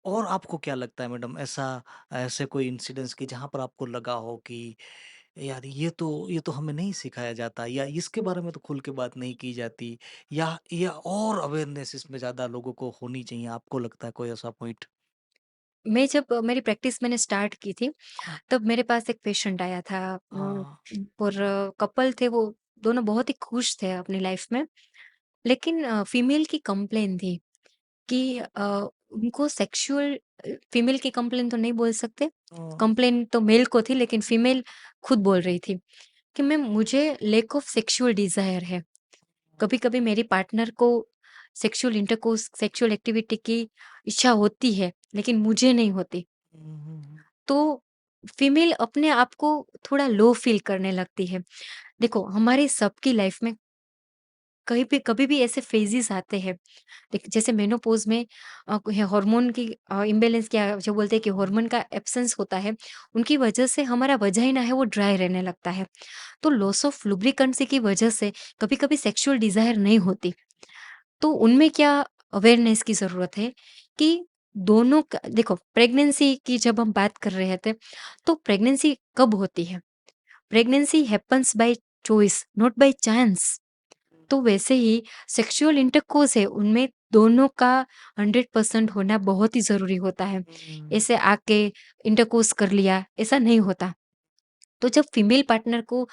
और आपको क्या लगता है मैडम ऐसा ऐसे कोई इंसिडेंट्स कि जहाँ पर आपको लगा हो कि यार ये तो हमें नहीं सिखाया जाता या इसके बारे में तो खुल के बात नहीं की जाती या और अवेयरनेस इसमें ज़्यादा लोगों को होनी चाहिए, आपको लगता है कोई ऐसा पॉइंट? मैं जब मेरी प्रैक्टिस मैंने स्टार्ट की थी, तब मेरे पास एक पेशेंट आया था। हाँ। और कपल थे वो, दोनों बहुत ही खुश थे अपनी लाइफ में। लेकिन फीमेल की कंप्लेन थी कि उनको सेक्सुअल फीमेल की कंप्लेन तो नहीं बोल सकते, हाँ। कंप्लेन तो मेल को थी, लेकिन फीमेल खुद बोल रही थी कि मैम मुझे लैक ऑफ सेक्सुअल डिज़ायर है। कभी-कभी मेरी पार्टनर को सेक्सुअल इंटरकोर्स, सेक्सुअल एक्टिविटी की इच्छा होती है, लेकिन मुझे नहीं होती। हुँ, हुँ, हुँ। तो फीमेल अपने आप को थोड़ा लो फ़ील करने लगती है। देखो, हमारी सबकी लाइफ़ में कहीं पे कभी भी ऐसे फ़ेजेज़ आते हैं। देख जैसे मेनोपॉज़ में हार्मोन की इम्बैलेंस, क्या जो बोलते हैं कि हार्मोन का एब्सेंस होता है, उनकी वजह से हमारा वजाइना है वो ड्राई रहने लगता है। तो लॉस ऑफ लुब्रिकेंसी की वजह से कभी-कभी सेक्सुअल डिज़ायर नहीं होती। तो उनमें क्या अवेयरनेस की ज़रूरत है कि दोनों का देखो, प्रेगनेंसी की जब हम बात कर रहे थे, तो प्रेगनेंसी कब होती है? Pregnancy happens by choice, not by chance. तो वैसे ही सेक्सुअल इंटरकोर्स है, उनमें दोनों का 100% होना बहुत ही ज़रूरी होता है। हुँ। ऐसे आके इंटरकोर्स कर लिया, ऐसा नहीं होता। तो जब फीमेल पार्टनर को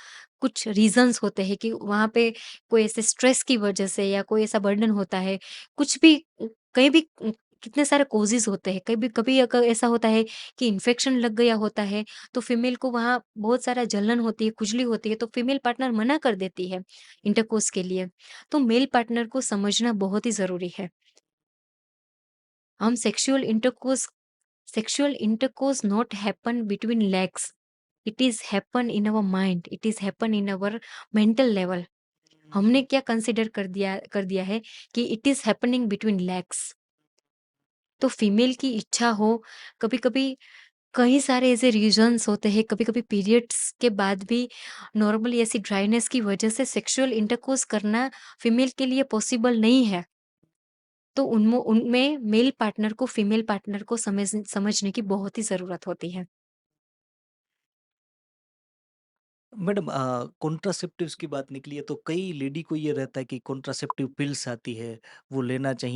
कुछ रीज़न्स होते हैं कि वहाँ पे कोई ऐसे स्ट्रेस की वजह से या कोई ऐसा बर्डन होता है, कुछ भी कहीं भी कितने सारे कॉजेज़ होते हैं। कभी कभी अगर ऐसा होता है कि इन्फेक्शन लग गया होता है, तो फीमेल को वहाँ बहुत सारा जलन होती है, खुजली होती है, तो फीमेल पार्टनर मना कर देती है इंटरकोर्स के लिए। तो मेल पार्टनर को समझना बहुत ही ज़रूरी है। हम sexual intercourse not happen between legs, it is happen in our mind, it is happen in our mental level. हमने क्या कंसिडर कर दिया है कि it is happening between legs. तो फीमेल की इच्छा हो, कभी कभी कई सारे ऐसे रीजंस होते हैं, कभी कभी पीरियड्स के बाद भी नॉर्मली ऐसी ड्राइनेस की वजह से सेक्सुअल इंटरकोर्स करना फीमेल के लिए पॉसिबल नहीं है। तो उनमें उनमें मेल पार्टनर को फीमेल पार्टनर को समझने की बहुत ही ज़रूरत होती है। मैडम कॉन्ट्रासेप्टिव्स की बात निकली है तो कई लेडी को ये रहता है कि कॉन्ट्रासेप्टिव पिल्स आती है, वो लेना चाहिए।